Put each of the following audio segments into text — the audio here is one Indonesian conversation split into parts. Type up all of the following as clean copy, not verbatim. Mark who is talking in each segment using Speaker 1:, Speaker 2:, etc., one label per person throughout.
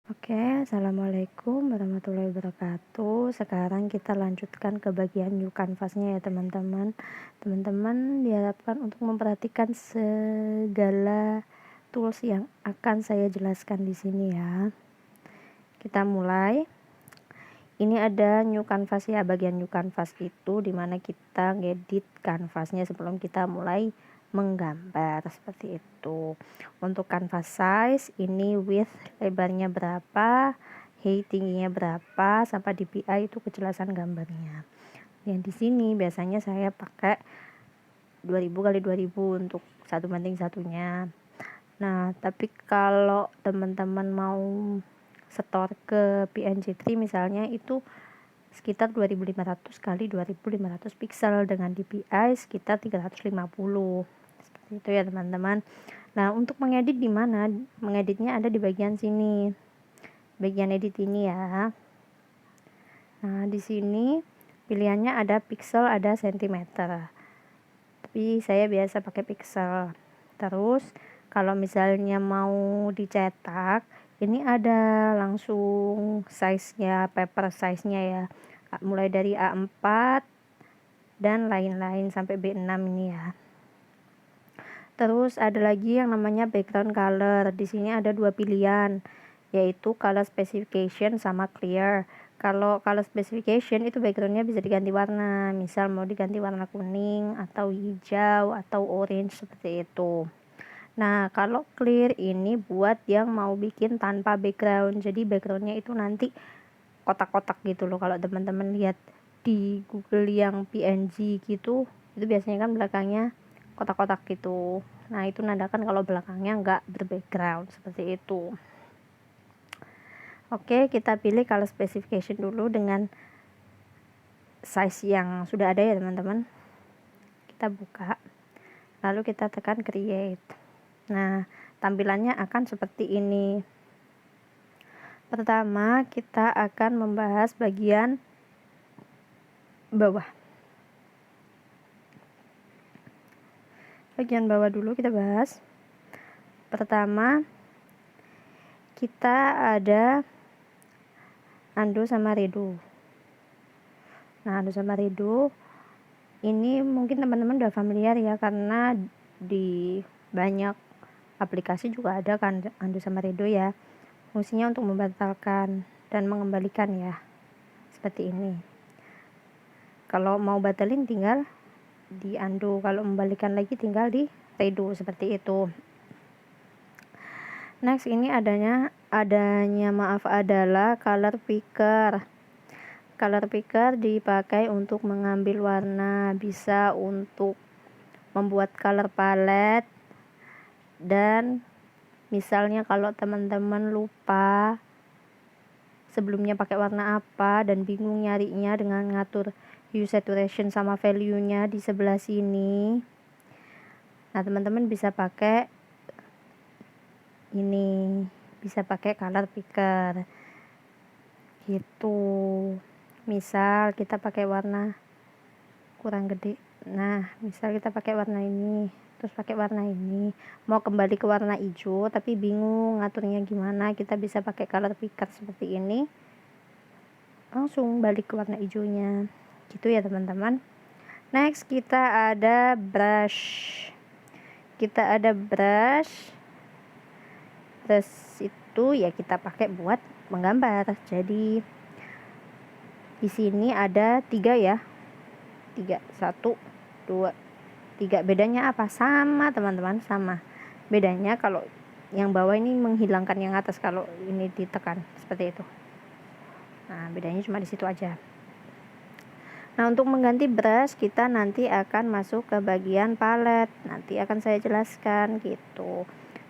Speaker 1: Oke, assalamualaikum warahmatullahi wabarakatuh. Sekarang kita lanjutkan ke bagian new canvasnya ya teman-teman. Teman-teman diharapkan untuk memperhatikan segala tools yang akan saya jelaskan di sini ya. Kita mulai. Ini ada new canvas ya, bagian new canvas itu dimana kita ngedit canvasnya sebelum kita mulai menggambar seperti itu. Untuk canvas size ini width lebarnya berapa, height tingginya berapa, sampai DPI itu kejelasan gambarnya. Yang di sini biasanya saya pakai 2000 kali 2000 untuk 1:1-nya. Nah, tapi kalau teman-teman mau setor ke PNG3 misalnya itu sekitar 2500 kali 2500 pixel dengan DPI sekitar 350. Seperti itu ya teman-teman. Nah, untuk mengedit di mana? Mengeditnya ada di bagian sini. Bagian edit ini ya. Nah, di sini pilihannya ada pixel, ada sentimeter. Tapi saya biasa pakai pixel. Terus kalau misalnya mau dicetak, ini ada langsung size-nya, paper size-nya ya. Mulai dari A4 dan lain-lain sampai B6 ini ya. Terus ada lagi yang namanya background color. Di sini ada dua pilihan, yaitu color specification sama clear. Kalau color specification itu backgroundnya bisa diganti warna, misal mau diganti warna kuning atau hijau atau orange seperti itu. Nah, kalau clear ini buat yang mau bikin tanpa background. Jadi backgroundnya itu nanti kotak-kotak gitu loh. Kalau teman-teman lihat di Google yang PNG gitu, itu biasanya kan belakangnya kotak-kotak gitu. Nah, itu nandakan kalau belakangnya nggak berbackground seperti itu. Oke, kita pilih color specification dulu dengan size yang sudah ada ya teman-teman. Kita buka, lalu kita tekan create. Nah, tampilannya akan seperti ini. Pertama, kita akan membahas bagian bawah. Bagian bawah dulu kita bahas. Pertama, kita ada undo sama redo. Nah, undo sama redo ini mungkin teman-teman udah familiar ya, karena di banyak aplikasi juga ada kan undo sama redo ya. Fungsinya untuk membatalkan dan mengembalikan ya, seperti ini. Kalau mau batalin tinggal di undo, kalau membalikan lagi tinggal di redo seperti itu. Next, ini adalah color picker. Color picker dipakai untuk mengambil warna, bisa untuk membuat color palette, dan misalnya kalau teman-teman lupa sebelumnya pakai warna apa dan bingung nyarinya dengan ngatur hue, saturation sama value-nya di sebelah sini. Nah, teman-teman bisa pakai ini, bisa pakai color picker gitu. Misal kita pakai warna kurang gede, nah misal kita pakai warna ini, terus pakai warna ini, mau kembali ke warna hijau tapi bingung ngaturnya gimana, kita bisa pakai color picker seperti ini, langsung balik ke warna hijaunya gitu ya teman-teman. Next, kita ada brush. Brush itu ya kita pakai buat menggambar. Jadi di sini ada 3 ya. 3, 1, 2, 3. Bedanya apa? Sama teman-teman, sama. Bedanya kalau yang bawah ini menghilangkan yang atas kalau ini ditekan seperti itu. Nah, bedanya cuma di situ aja. Nah, untuk mengganti brush kita nanti akan masuk ke bagian palette. Nanti akan saya jelaskan gitu.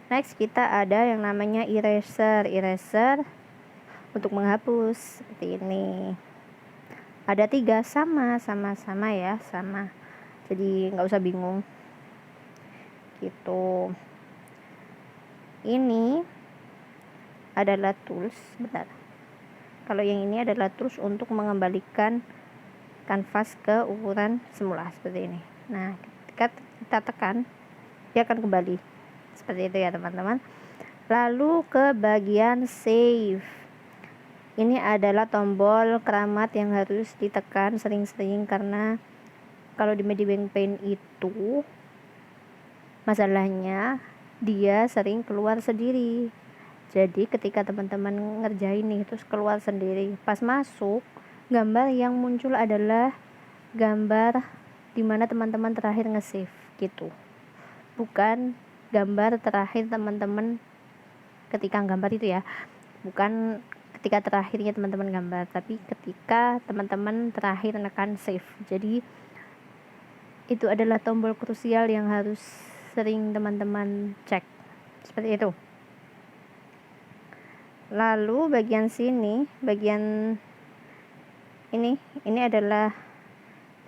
Speaker 1: Next, kita ada yang namanya eraser. Eraser untuk menghapus seperti ini. Ada 3, sama ya, sama. Jadi nggak usah bingung. Gitu. Ini adalah tools, bentar. Kalau yang ini adalah tools untuk mengembalikan kanvas ke ukuran semula seperti ini. Nah, ketika kita tekan, dia akan kembali seperti itu ya teman-teman. Lalu ke bagian save. Ini adalah tombol keramat yang harus ditekan sering-sering, karena kalau di Medibank Paint itu masalahnya dia sering keluar sendiri. Jadi ketika teman-teman ngerjain nih terus keluar sendiri, pas masuk gambar yang muncul adalah gambar dimana teman-teman terakhir nge-save gitu, bukan gambar terakhir teman-teman ketika gambar itu ya, bukan ketika terakhirnya teman-teman gambar, tapi ketika teman-teman terakhir menekan save. Jadi itu adalah tombol krusial yang harus sering teman-teman cek, seperti itu. Lalu bagian sini, bagian ini adalah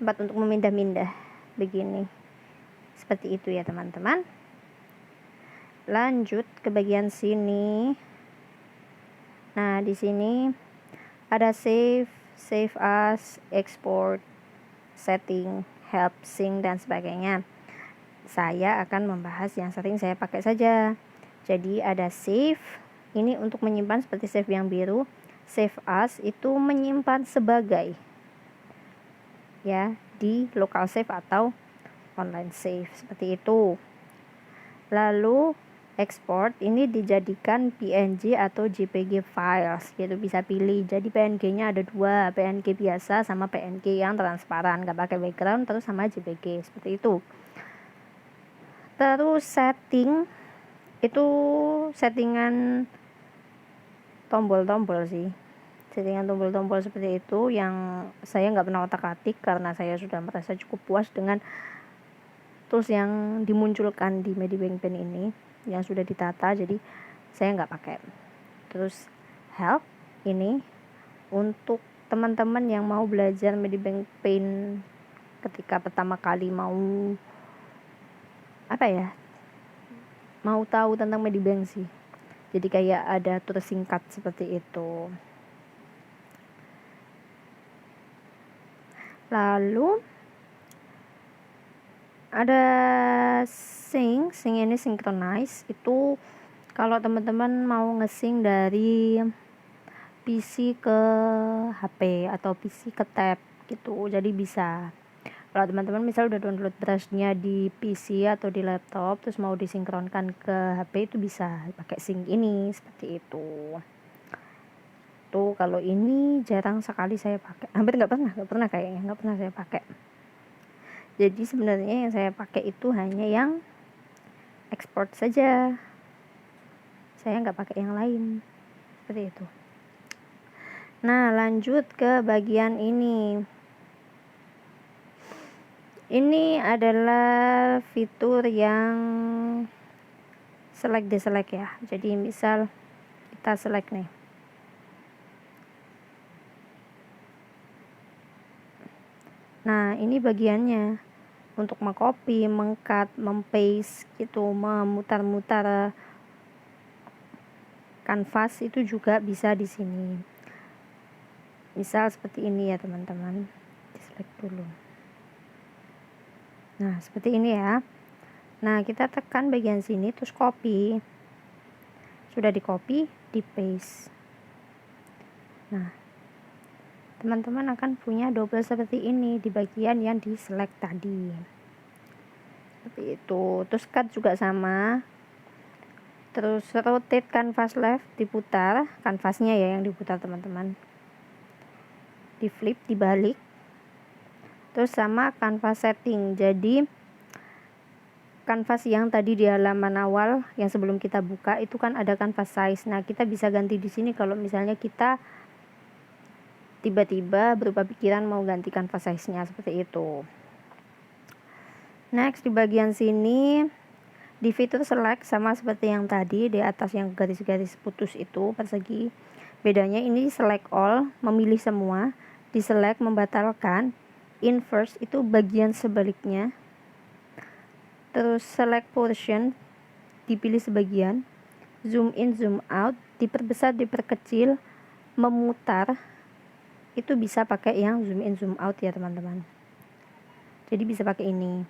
Speaker 1: tempat untuk memindah-mindah begini, seperti itu ya teman-teman. Lanjut ke bagian sini. Nah, di sini ada save as, export, setting, help, sync, dan sebagainya. Saya akan membahas yang sering saya pakai saja. Jadi ada save, ini untuk menyimpan seperti save yang biru. Save as itu menyimpan sebagai ya di local save atau online save, seperti itu. Lalu export ini dijadikan PNG atau JPG files, gitu, bisa pilih. Jadi PNG-nya ada dua, PNG biasa sama PNG yang transparan, nggak pakai background, terus sama JPG, seperti itu. Terus setting itu settingan tombol-tombol sih, settingan tombol-tombol seperti itu yang saya nggak pernah otak-atik karena saya sudah merasa cukup puas dengan tools yang dimunculkan di Medibank Paint ini yang sudah ditata, jadi saya nggak pakai. Terus help ini untuk teman-teman yang mau belajar Medibank Paint ketika pertama kali mau mau tahu tentang Medibank sih, jadi kayak ada tulis singkat seperti itu. Lalu ada sync ini synchronize, itu kalau teman-teman mau nge-sync dari PC ke HP atau PC ke tab gitu, jadi bisa. Kalau teman-teman misal udah download brushnya di PC atau di laptop terus mau disinkronkan ke HP, itu bisa pakai sync ini, seperti itu. Tuh, kalau ini jarang sekali saya pakai, hampir nggak pernah saya pakai. Jadi sebenarnya yang saya pakai itu hanya yang export saja, saya nggak pakai yang lain, seperti itu. Nah, lanjut ke bagian ini. Ini adalah fitur yang select deselect ya. Jadi misal kita select nih, nah ini bagiannya untuk mengcopy, mengcut, mempaste gitu, memutar-mutar kanvas itu juga bisa di sini. Misal seperti ini ya teman-teman, diselect dulu. Nah, seperti ini ya. Nah, kita tekan bagian sini terus copy. Sudah di copy, di paste. Nah, teman-teman akan punya double seperti ini di bagian yang di select tadi, seperti itu. Terus cut juga sama, terus rotate canvas left, diputar kanvasnya ya, yang diputar teman-teman, di flip, dibalik. Terus sama canvas setting, jadi kanvas yang tadi di halaman awal yang sebelum kita buka itu kan ada canvas size. Nah, kita bisa ganti di sini kalau misalnya kita tiba-tiba berubah pikiran mau ganti canvas size-nya, seperti itu. Next, di bagian sini di fitur select sama seperti yang tadi di atas yang garis-garis putus itu persegi. Bedanya ini select all, memilih semua, di select membatalkan, inverse itu bagian sebaliknya. Terus select portion, dipilih sebagian, zoom in, zoom out, diperbesar, diperkecil, memutar, itu bisa pakai yang zoom in, zoom out ya teman-teman. Jadi bisa pakai ini.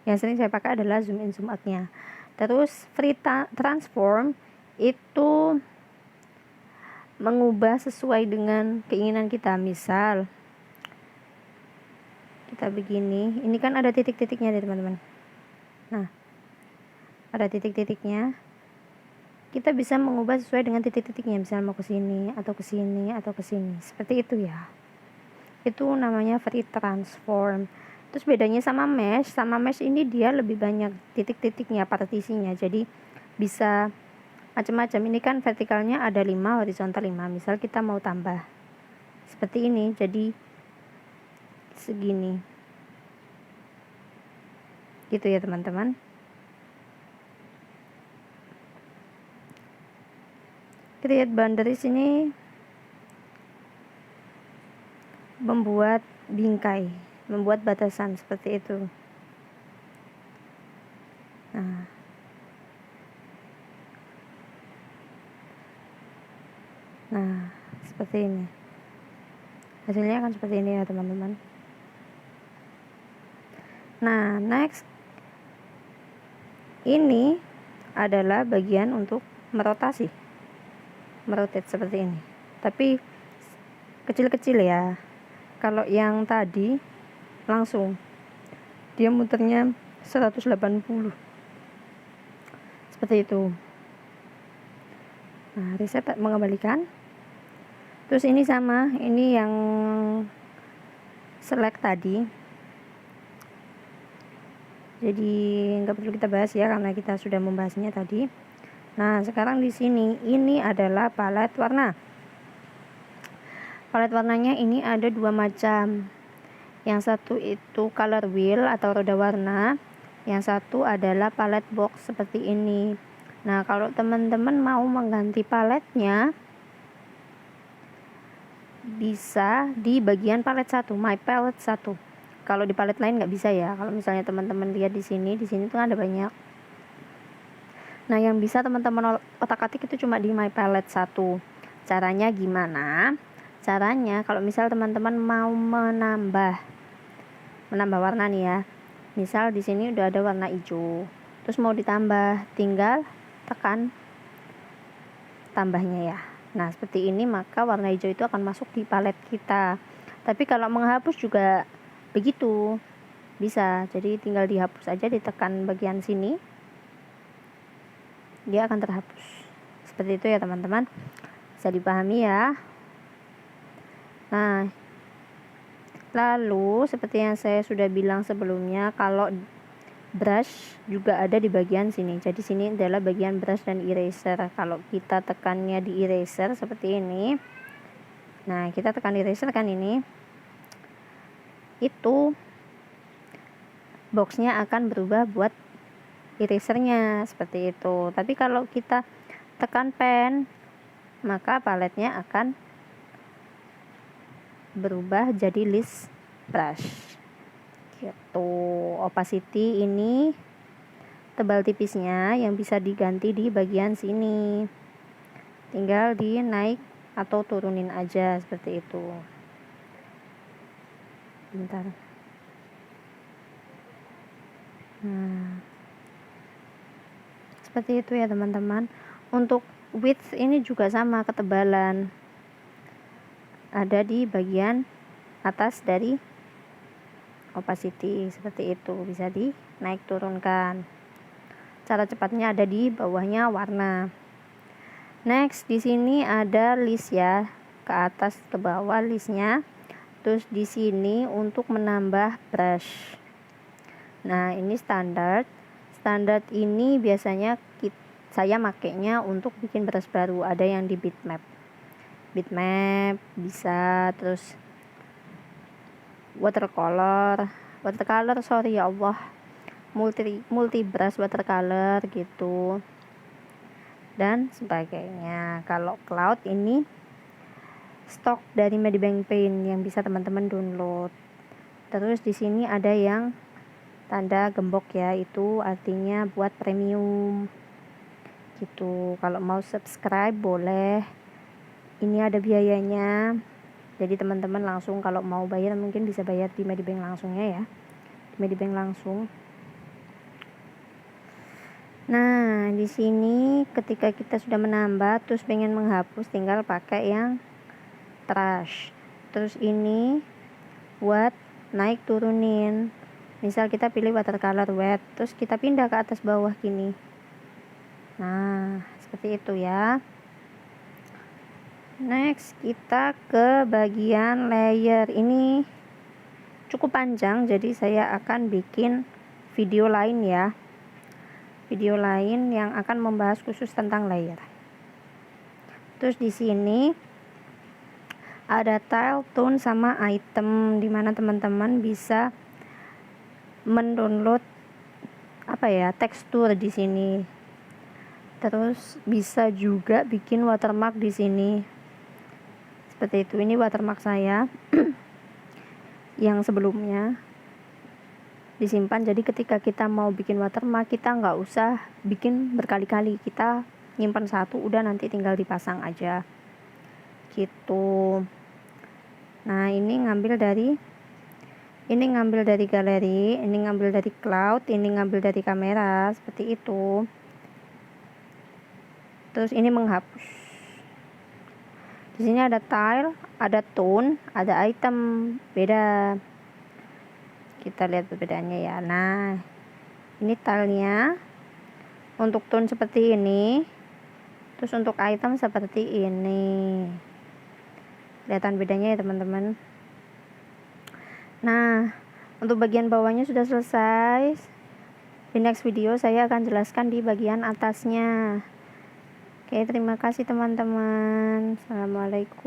Speaker 1: Yang sering saya pakai adalah zoom in, zoom out-nya. Terus free transform, itu mengubah sesuai dengan keinginan kita. Misal kita begini, ini kan ada titik-titiknya deh teman-teman. Nah, ada titik-titiknya, kita bisa mengubah sesuai dengan titik-titiknya. Misal mau ke sini atau ke sini atau ke sini, seperti itu ya. Itu namanya free transform. Terus bedanya sama mesh ini dia lebih banyak titik-titiknya, partisinya, jadi bisa macam-macam. Ini kan vertikalnya ada 5, horizontal 5. Misal kita mau tambah seperti ini, jadi segini gitu ya teman-teman. Create boundaries ini membuat bingkai, membuat batasan seperti itu. Nah, seperti ini. Hasilnya akan seperti ini ya teman-teman. Nah, next ini adalah bagian untuk merotate seperti ini. Tapi kecil-kecil ya. Kalau yang tadi langsung dia muternya 180. Seperti itu. Nah, reset mengembalikan. Terus ini sama, ini yang select tadi. Jadi nggak perlu kita bahas ya karena kita sudah membahasnya tadi. Nah, sekarang di sini ini adalah palet warna. Palet warnanya ini ada 2 macam. Yang satu itu color wheel atau roda warna. Yang satu adalah palet box seperti ini. Nah, kalau teman-teman mau mengganti paletnya, bisa di bagian palet 1, my palette 1. Kalau di palet lain nggak bisa ya. Kalau misalnya teman-teman lihat di sini tuh ada banyak. Nah, yang bisa teman-teman otak-atik itu cuma di my palette 1. Caranya gimana? Caranya kalau misal teman-teman mau menambah warna nih ya. Misal di sini udah ada warna hijau. Terus mau ditambah, tinggal tekan tambahnya ya. Nah, seperti ini maka warna hijau itu akan masuk di palet kita. Tapi kalau menghapus juga begitu. Bisa. Jadi tinggal dihapus aja, ditekan bagian sini. Dia akan terhapus. Seperti itu ya, teman-teman. Bisa dipahami ya. Nah, lalu seperti yang saya sudah bilang sebelumnya, kalau brush juga ada di bagian sini. Jadi sini adalah bagian brush dan eraser. Kalau kita tekannya di eraser seperti ini, nah kita tekan eraser kan ini, itu boxnya akan berubah buat erasernya seperti itu. Tapi kalau kita tekan pen, maka paletnya akan berubah jadi list brush gitu. Opacity ini tebal tipisnya yang bisa diganti di bagian sini, tinggal dinaik atau turunin aja seperti itu. Bentar. Nah, seperti itu ya teman-teman. Untuk width ini juga sama, ketebalan ada di bagian atas dari opacity seperti itu, bisa dinaik turunkan. Cara cepatnya ada di bawahnya warna. Next di sini ada list ya, ke atas ke bawah listnya. Terus di sini untuk menambah brush. Nah, ini standar ini biasanya saya makainya untuk bikin brush baru. Ada yang di bitmap bisa, terus watercolor sorry ya Allah, multi brush watercolor gitu dan sebagainya. Kalau cloud ini stok dari Medibank Paint yang bisa teman-teman download. Terus di sini ada yang tanda gembok ya, itu artinya buat premium gitu. Kalau mau subscribe boleh, ini ada biayanya. Jadi teman-teman langsung kalau mau bayar mungkin bisa bayar di Medibank langsungnya ya, di Medibank langsung. Nah, di sini ketika kita sudah menambah terus pengen menghapus, tinggal pakai yang trash. Terus ini buat naik turunin. Misal kita pilih watercolor wet, terus kita pindah ke atas bawah gini. Nah, seperti itu ya. Next, kita ke bagian layer. Ini cukup panjang, jadi saya akan bikin video lain ya. Video lain yang akan membahas khusus tentang layer. Terus di sini ada tile, tone, sama item, dimana teman-teman bisa mendownload tekstur di sini. Terus bisa juga bikin watermark di sini. Seperti itu. Ini watermark saya yang sebelumnya disimpan. Jadi ketika kita mau bikin watermark, kita nggak usah bikin berkali-kali, kita nyimpan satu, udah nanti tinggal dipasang aja gitu. Nah, ini ngambil dari galeri, ini ngambil dari cloud, ini ngambil dari kamera, seperti itu. Terus ini menghapus. Di sini ada tile, ada tone, ada item, beda. Kita lihat perbedaannya ya. Nah, ini tilenya. Untuk tone seperti ini. Terus untuk item seperti ini. Kelihatan bedanya ya teman-teman. Nah, untuk bagian bawahnya sudah selesai. Di next video saya akan jelaskan di bagian atasnya. Oke, terima kasih teman-teman. Assalamualaikum.